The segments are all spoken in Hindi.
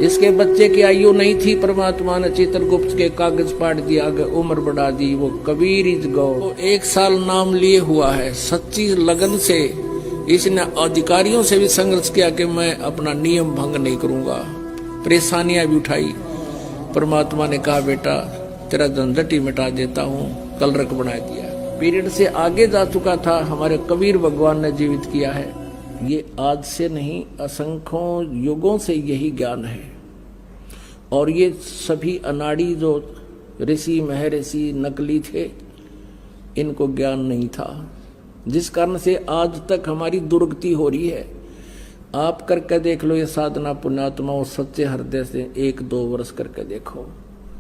इसके बच्चे की आयु नहीं थी, परमात्मा ने चित्रगुप्त के कागज पाट दिया, उम्र बढ़ा दी। वो कबीर इज गो, वो 1 साल नाम लिए हुआ है। सच्ची लगन से इसने अधिकारियों से भी संघर्ष किया कि मैं अपना नियम भंग नहीं करूंगा। परेशानियां भी उठाई। परमात्मा ने कहा बेटा तेरा झंझट ही मिटा देता हूं, कलरक बना दिया। पीरियड से आगे जा चुका था, हमारे कबीर भगवान ने जीवित किया है। ये आज से नहीं, असंख्यों युगों से यही ज्ञान है। और ये सभी अनाड़ी जो ऋषि महर्षि नकली थे, इनको ज्ञान नहीं था, जिस कारण से आज तक हमारी दुर्गति हो रही है। आप करके देख लो ये साधना पुण्यात्माओं, सच्चे हृदय से 1-2 वर्ष करके देखो।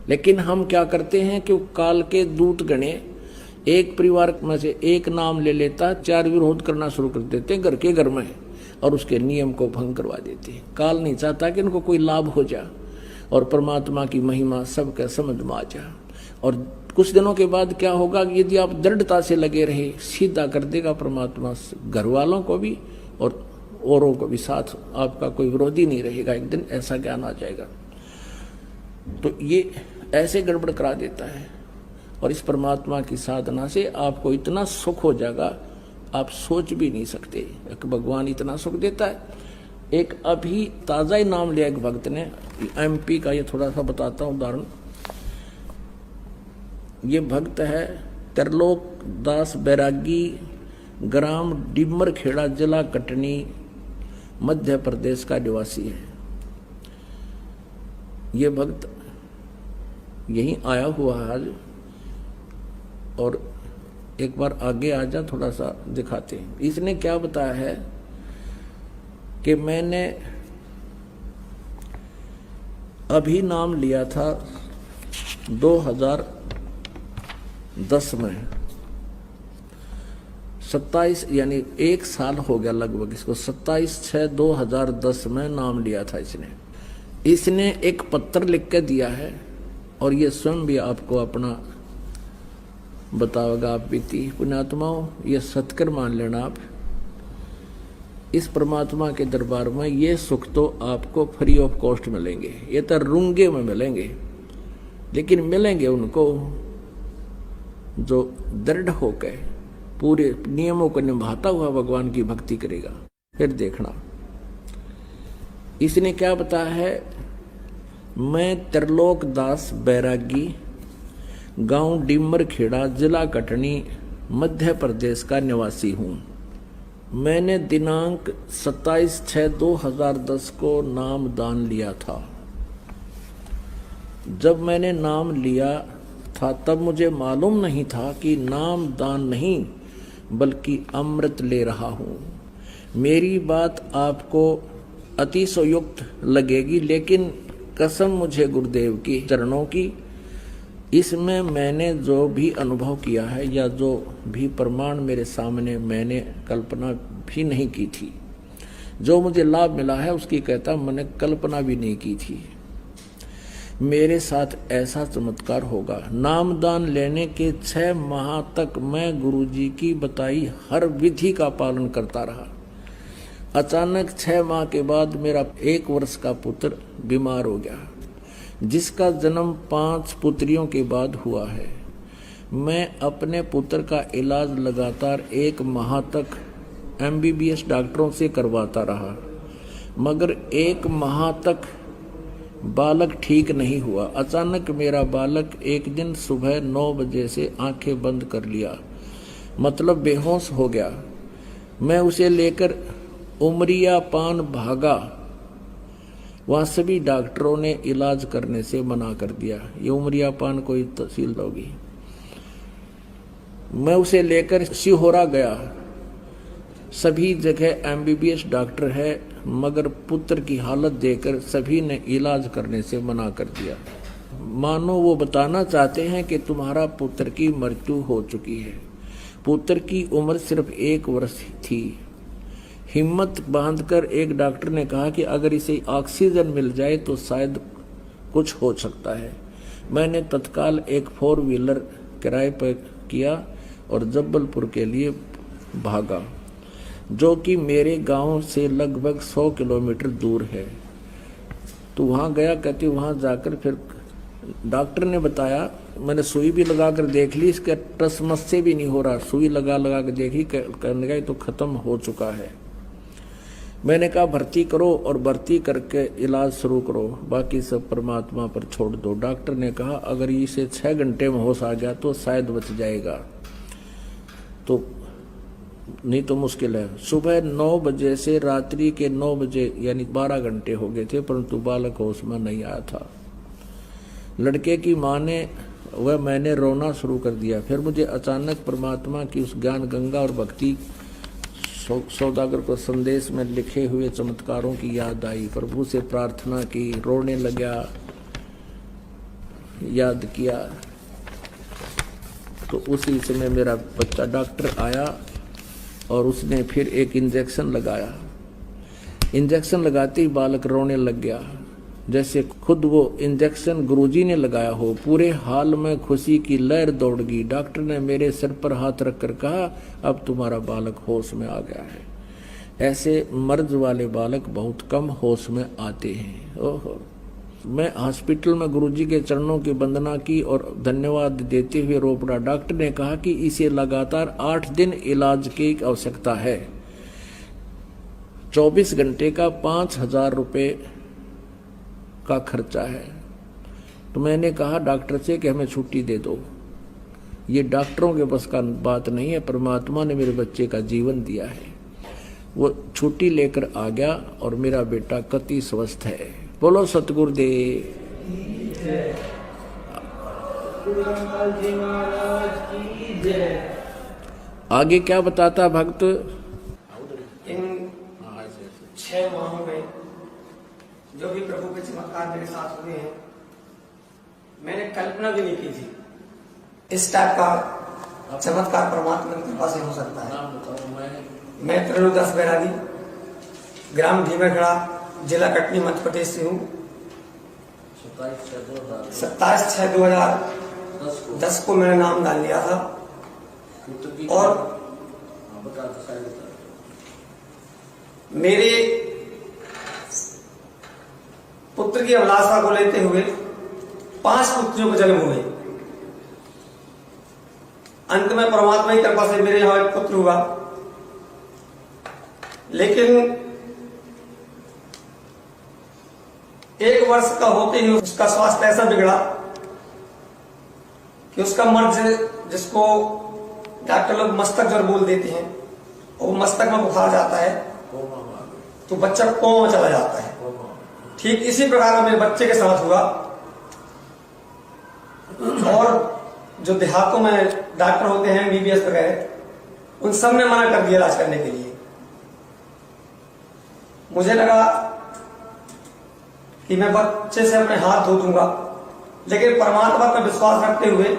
लेकिन हम क्या करते हैं कि काल के दूत गणे एक परिवार में से एक नाम ले लेता, 4 विरोध करना शुरू कर देते घर के घर में, और उसके नियम को भंग करवा देते। काल नहीं चाहता कि इनको कोई लाभ हो जाए और परमात्मा की महिमा सबके समझ में आ जाए। और कुछ दिनों के बाद क्या होगा, यदि आप दृढ़ता से लगे रहे, सीधा कर देगा परमात्मा, घर वालों को भी और औरों को भी साथ। आपका कोई विरोधी नहीं रहेगा, एक दिन ऐसा ज्ञान आ जाएगा। तो ये ऐसे गड़बड़ करा देता है। और इस परमात्मा की साधना से आपको इतना सुख हो जाएगा, आप सोच भी नहीं सकते। भगवान इतना सुख देता है। एक अभी ताजा ही नाम लिया एक भक्त ने, MP का, ये थोड़ा सा बताता हूं उदाहरण। ये भक्त है त्रिलोक दास बैरागी, ग्राम डिमर खेड़ा, जिला कटनी, मध्य प्रदेश का निवासी है। ये भक्त यहीं आया हुआ है आज। और एक बार आगे आ जा, थोड़ा सा दिखाते हैं। इसने क्या बताया है कि मैंने अभी नाम लिया था 2010 में, 27 यानी 1 साल हो गया लगभग इसको, 27/6/2010 में नाम लिया था इसने एक पत्र लिख के दिया है। और ये स्वयं भी आपको अपना बताओगा। आप बीती पुण्यात्माओं, ये सत्कर मान लेना। आप इस परमात्मा के दरबार में ये सुख तो आपको फ्री ऑफ कॉस्ट मिलेंगे, ये तो रूंगे में मिलेंगे, लेकिन मिलेंगे उनको जो दृढ़ होकर पूरे नियमों को निभाता हुआ भगवान की भक्ति करेगा। फिर देखना इसने क्या बताया है। मैं त्रिलोक दास बैरागी, गांव डिमर खेड़ा, जिला कटनी, मध्य प्रदेश का निवासी हूं। मैंने दिनांक 27/6/2010 को नाम दान लिया था। जब मैंने नाम लिया था तब मुझे मालूम नहीं था कि नाम दान नहीं बल्कि अमृत ले रहा हूं। मेरी बात आपको अतिशयोक्त लगेगी, लेकिन कसम मुझे गुरुदेव की चरणों की, इसमें मैंने जो भी अनुभव किया है या जो भी प्रमाण मेरे सामने, मैंने कल्पना भी नहीं की थी। जो मुझे लाभ मिला है उसकी कहता मैंने कल्पना भी नहीं की थी। मेरे साथ ऐसा चमत्कार होगा। नामदान लेने के 6 माह तक मैं गुरुजी की बताई हर विधि का पालन करता रहा। अचानक 6 माह के बाद मेरा 1 वर्ष का पुत्र बीमार हो गया, जिसका जन्म 5 पुत्रियों के बाद हुआ है। मैं अपने पुत्र का इलाज लगातार 1 माह तक MBBS डॉक्टरों से करवाता रहा, मगर 1 माह तक बालक ठीक नहीं हुआ। अचानक मेरा बालक एक दिन सुबह 9 बजे से आंखें बंद कर लिया, मतलब बेहोश हो गया। मैं उसे लेकर उमरिया पान भागा। वहाँ सभी डॉक्टरों ने इलाज करने से मना कर दिया। ये उमरिया पान कोई तहसील होगी। मैं उसे लेकर सिहोरा गया। सभी जगह MBBS डॉक्टर है, मगर पुत्र की हालत देखकर सभी ने इलाज करने से मना कर दिया। मानो वो बताना चाहते हैं कि तुम्हारा पुत्र की मृत्यु हो चुकी है। पुत्र की उम्र सिर्फ 1 वर्ष थी। हिम्मत बांधकर एक डॉक्टर ने कहा कि अगर इसे ऑक्सीजन मिल जाए तो शायद कुछ हो सकता है। मैंने तत्काल एक 4 व्हीलर किराए पर किया और जबलपुर के लिए भागा, जो कि मेरे गांव से लगभग 100 किलोमीटर दूर है। तो वहाँ गया, कहती वहाँ जाकर फिर डॉक्टर ने बताया, मैंने सुई भी लगा कर देख ली, इसका टसमस से भी नहीं हो रहा, सुई लगा लगा कर देखी, कहने लगा तो खत्म हो चुका है। मैंने कहा भर्ती करो और भर्ती करके इलाज शुरू करो, बाकी सब परमात्मा पर छोड़ दो। डॉक्टर ने कहा अगर इसे 6 घंटे में होश आ गया तो शायद बच जाएगा, तो नहीं तो मुश्किल है। सुबह 9 बजे से रात्रि के 9 बजे यानी 12 घंटे हो गए थे, परंतु बालक होश में नहीं आया था। लड़के की माँ ने वह मैंने रोना शुरू कर दिया। फिर मुझे अचानक परमात्मा की उस ज्ञान गंगा और भक्ति सौदागर को संदेश में लिखे हुए चमत्कारों की याद आई। प्रभु से प्रार्थना की, रोने लगा, याद किया। तो उसी समय मेरा बच्चा, डॉक्टर आया और उसने फिर एक इंजेक्शन लगाया। इंजेक्शन लगाते ही बालक रोने लग गया, जैसे खुद वो इंजेक्शन गुरुजी ने लगाया हो। पूरे हाल में खुशी की लहर दौड़ गई। डॉक्टर ने मेरे सिर पर हाथ रखकर कहा अब तुम्हारा बालक होश में आ गया है। ऐसे मर्ज वाले बालक बहुत कम होश में आते हैं। ओहो, मैं हॉस्पिटल में गुरुजी के चरणों की वंदना की और धन्यवाद देते हुए रो पड़ा। डॉक्टर ने कहा कि इसे लगातार 8 दिन इलाज की आवश्यकता है, 24 घंटे का 5,000 रुपये का खर्चा है। तो मैंने कहा डॉक्टर से कि हमें छुट्टी दे दो, ये डॉक्टरों के बस का बात नहीं है, परमात्मा ने मेरे बच्चे का जीवन दिया है। वो छुट्टी लेकर आ गया और मेरा बेटा कति स्वस्थ है। बोलो सतगुरुदेव। आगे क्या बताता भक्त? इन 6 माहों में जो भी प्रभु के चमत्कार मेरे साथ हुए हैं, मैंने कल्पना भी नहीं की थी इस टाइप का चमत्कार परमात्मा की कृपा से हो सकता है। मैं त्रिलोकदास बैरागी, ग्राम भीमरखड़ा, जिला कटनी, मध्य प्रदेश से हूँ। 27/6/2010 को मैंने नाम डाल लिया था और मेरे पुत्र की अभिलाषा को लेते हुए 5 पुत्रियों को जन्म हुए। अंत में परमात्मा की कृपा से मेरे यहां एक पुत्र हुआ, लेकिन 1 वर्ष का होते ही उसका स्वास्थ्य ऐसा बिगड़ा कि उसका मर्ज, जिसको डॉक्टर लोग मस्तक ज्वर बोल देते हैं, और मस्तक में बुखार जाता है तो बच्चा कोमा में चला जाता है। ठीक इसी प्रकार मेरे बच्चे के साथ हुआ। और जो देहातों में डॉक्टर होते हैं, MBBS वगैरह, उन सब ने मना कर दिया इलाज करने के लिए। मुझे लगा कि मैं बच्चे से अपने हाथ धो दूंगा, लेकिन परमात्मा पर विश्वास रखते हुए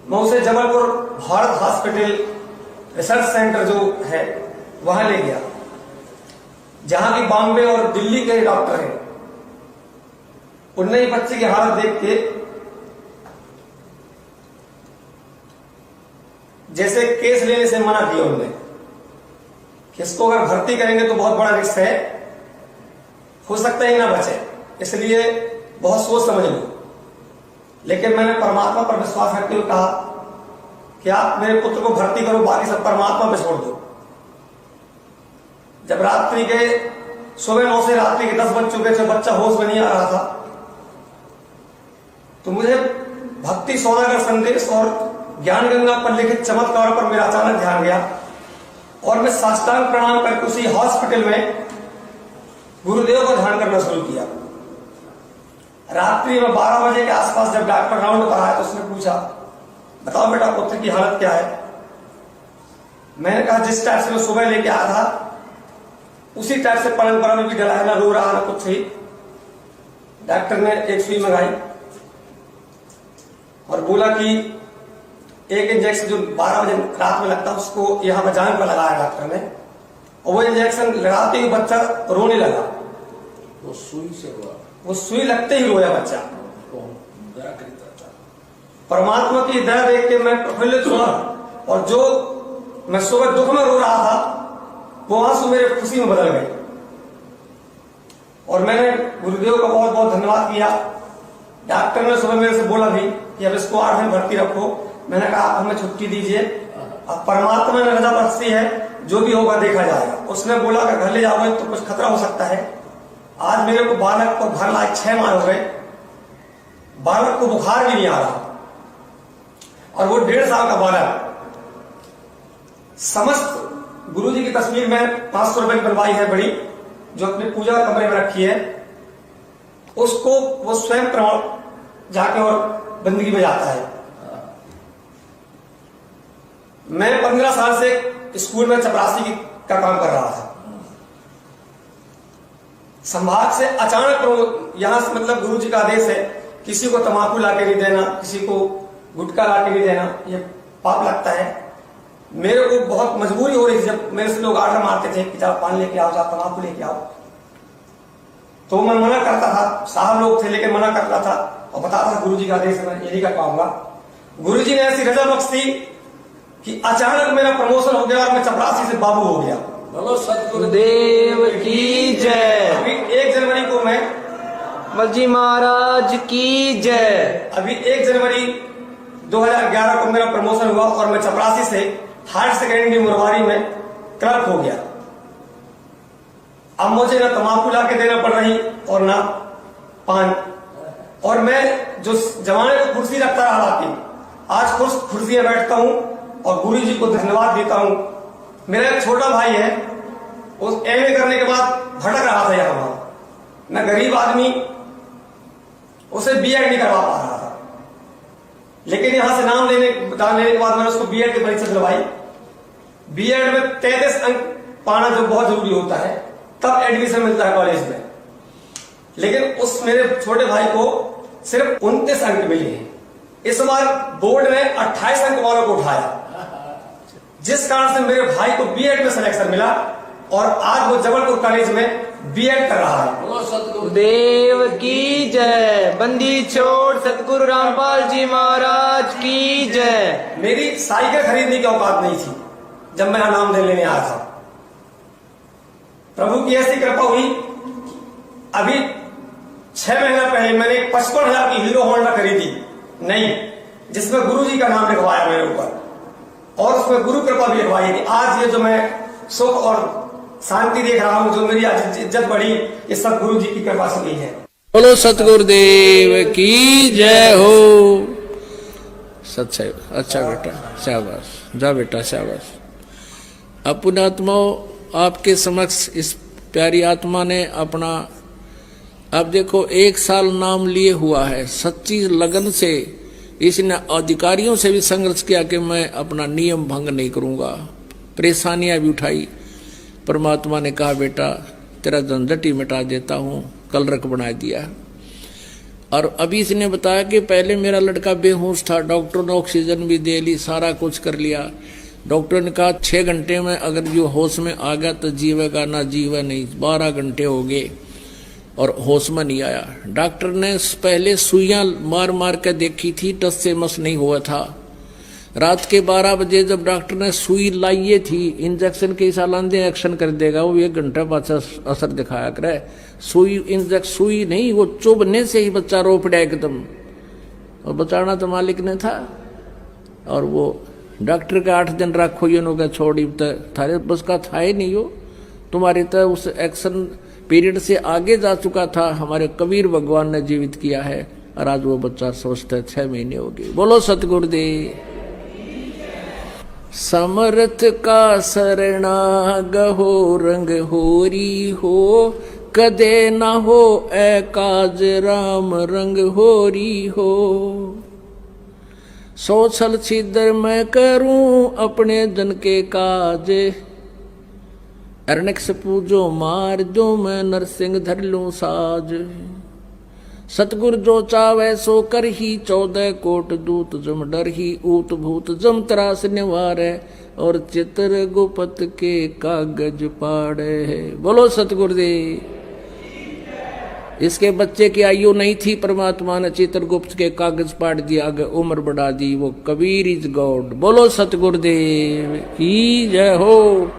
मैं उसे Jabalpur Bharat hospital research centre जो है वहां ले गया, जहां की बॉम्बे और दिल्ली के डॉक्टर हैं। उनने बच्चे की हालत देख के जैसे केस लेने से मना किया उन्होंने कि इसको अगर भर्ती करेंगे तो बहुत बड़ा रिस्क है, हो सकता है ना बचे, इसलिए बहुत सोच समझ लो। लेकिन मैंने परमात्मा पर विश्वास रखते हुए कहा कि आप मेरे पुत्र को भर्ती करो, बाकी सब परमात्मा पे छोड़ दो। जब रात्रि के सुबह 9 से रात्रि के 10 बज चुके थे, बच्चा होश में नहीं आ रहा था, तो मुझे भक्ति सौदागर संदेश और ज्ञान गंगा पर लिखित चमत्कारों पर मेरा अचानक ध्यान गया और मैं साष्टांग प्रणाम करके उसी हॉस्पिटल में गुरुदेव को ध्यान करना शुरू किया। रात्रि में 12 बजे के आसपास जब डॉक्टर राउंड पर आया तो उसने पूछा, बताओ बेटा पुत्र की हालत क्या है? मैंने कहा जिस टाइप से मैं सुबह लेके आया था उसी टाइप से परंपरा में भी डला है, ना रो रहा ना कुछ ही। डॉक्टर ने एक सुई मंगाई और बोला कि एक इंजेक्शन जो 12 बजे रात में लगता है उसको यहां पर जान पर लगाया डॉक्टर ने, और वो इंजेक्शन लगाते ही बच्चा रोने लगा। वो सुई से हुआ, वो सुई लगते ही रोया बच्चा। परमात्मा की दया देख के मैं प्रफुल्लित हुआ, और जो मैं सुबह दुख में रो रहा था वो आंसू मेरे खुशी में बदल गए। और मैंने गुरुदेव का बहुत बहुत धन्यवाद किया। डॉक्टर ने सुबह मेरे से बोला भी कि अब इसको 8 दिन भर्ती रखो। मैंने कहा आप हमें छुट्टी दीजिए, अब परमात्मा ने रजा बख्शी है, जो भी होगा देखा जाएगा। उसने बोला कि घर ले जाओगे तो कुछ खतरा हो सकता है। आज मेरे को बालक को घर लाए 6 माह हो गए, बालक को बुखार भी नहीं आ रहा, और वो 1.5 साल का बालक। समस्त गुरुजी की तस्वीर में 500 रुपए की बनवाई है बड़ी, जो अपने पूजा कमरे में रखी है, उसको वो स्वयं जाके और बंदगी में जाता है। मैं 15 साल से स्कूल में चपरासी का काम कर रहा था। संभाग से अचानक यहां से मतलब गुरुजी का आदेश है, किसी को तंबाकू लाके नहीं देना, किसी को गुटखा लाके नहीं देना, ये पाप लगता है। मेरे को बहुत मजबूरी हो रही थी, जब मेरे से लोग आर्डर मारते थे कि जाओ पान लेके आओ, जाओ तंबाकू लेके आओ, तो मैं मना करता था। साहब लोग थे लेकिन मना करता था और बताता था गुरुजी का आदेश है, मैं ये नहीं कर पाऊंगा। गुरुजी ने ऐसी रजा बख्शी कि अचानक मेरा प्रमोशन हो गया और मैं चपरासी से बाबू हो गया। बोलो सतगुरुदेव की जय। अभी 1 जनवरी को मैं बलजी महाराज की जय। अभी 1 जनवरी 2011 को मेरा प्रमोशन हुआ और मैं चपरासी से हायर सेकेंडरी मुरवारी में क्लर्क हो गया। अब मुझे ना तंबाकू ला के देना पड़ रही और ना पान, और मैं जो जमाने को कुर्सी रखता रहा थी, आज कुर्सी में बैठता हूं और गुरु जी को धन्यवाद देता हूं। मेरा एक छोटा भाई है, उस एमए करने के बाद भटक रहा था यहां वहां, मैं गरीब आदमी, उसे बीएड नहीं करवा पा रहा था, लेकिन यहां से नाम लेने के बाद मैंने उसको बीएड की परीक्षा दिलवाई। बीएड में 33 अंक पाना जो बहुत जरूरी होता है, तब एडमिशन मिलता है कॉलेज में, लेकिन उस मेरे छोटे भाई को सिर्फ 29 अंक मिले हैं। इस बार बोर्ड ने 28 अंक वालों को उठाया, जिस कारण से मेरे भाई को बीएड में सिलेक्शन मिला और आज वो जबलपुर कॉलेज में बीएड कर रहा है। बोलो सतगुरु देव की जय। बंदी छोड़ सतगुरु रामपाल जी महाराज की जय। मेरी साइकिल खरीदने की औकात नहीं थी जब मैं नाम दे लेने आया था। प्रभु की ऐसी कृपा हुई, अभी 6 महीना पहले मैंने 55,000 की हीरो होंडा खरीदी नई, जिसमें गुरु जी का नाम लिखवाया मेरे ऊपर, और उसमें गुरु कृपा भी लिखवाई थी। आज ये जो मैं सुख और शांति देख रहा हूं, जो मेरी आज इज्जत बढ़ी, ये सब गुरु जी की कृपा से हुई है। बोलो सतगुरुदेव की जय हो। सच्चाई। अच्छा बेटा, शाबाश, जा बेटा शाबाश। अब पुण्यात्माओं, आपके समक्ष इस प्यारी आत्मा ने अपना, अब देखो 1 साल नाम लिए हुआ है, सच्ची लगन से इसने अधिकारियों से भी संघर्ष किया कि मैं अपना नियम भंग नहीं करूंगा, परेशानियां भी उठाई। परमात्मा ने कहा बेटा तेरा झंझट ही मिटा देता हूं, कलरक बना दिया। और अभी इसने बताया कि पहले मेरा लड़का बेहोश था, डॉक्टर ने ऑक्सीजन भी दे ली, सारा कुछ कर लिया। डॉक्टर ने कहा 6 घंटे में अगर जो होश में आ गया तो जीवेगा, ना जीवे नहीं। 12 घंटे हो गए और होश में नहीं आया। डॉक्टर ने पहले सुइयां मार मार के देखी थी, टस से मस नहीं हुआ था। रात के 12 बजे जब डॉक्टर ने सुई लाई थी, इंजेक्शन के सालांदे एक्शन कर देगा, वो 1 घंटा बाद असर दिखाया करे। सुई नहीं, वो चुभने से ही बच्चा रो पड़ा एकदम, और बचाना तो मालिक ने था। और वो डॉक्टर का 8 दिन रखो, ये नो छोड़ी थारे बस का था ही नहीं, हो तुम्हारे तो उस एक्शन पीरियड से आगे जा चुका था। हमारे कबीर भगवान ने जीवित किया है और आज वो बच्चा स्वस्थ है, 6 महीने हो गए। बोलो सतगुरुदेव। समर्थ का शरणा गहो रंग होरी हो, कदे न हो ए काज राम रंग होरी हो। सोचल छिदर मैं करूं अपने जन के काज, अरण्यक से पूजो मार जो मैं नरसिंह धर लूं साज। सतगुर जो चावे सो कर ही, 14 कोट दूत जम डर ही, ऊत भूत जम त्रास निवारे, और चित्र गुपत के कागज पाड़े। बोलो सतगुरुदेव। इसके बच्चे की आयु नहीं थी, परमात्मा ने चित्रगुप्त के कागज पाड़ दिया, आगे उम्र बढ़ा दी। वो कबीर इज गॉड। बोलो सतगुरुदेव की जय हो।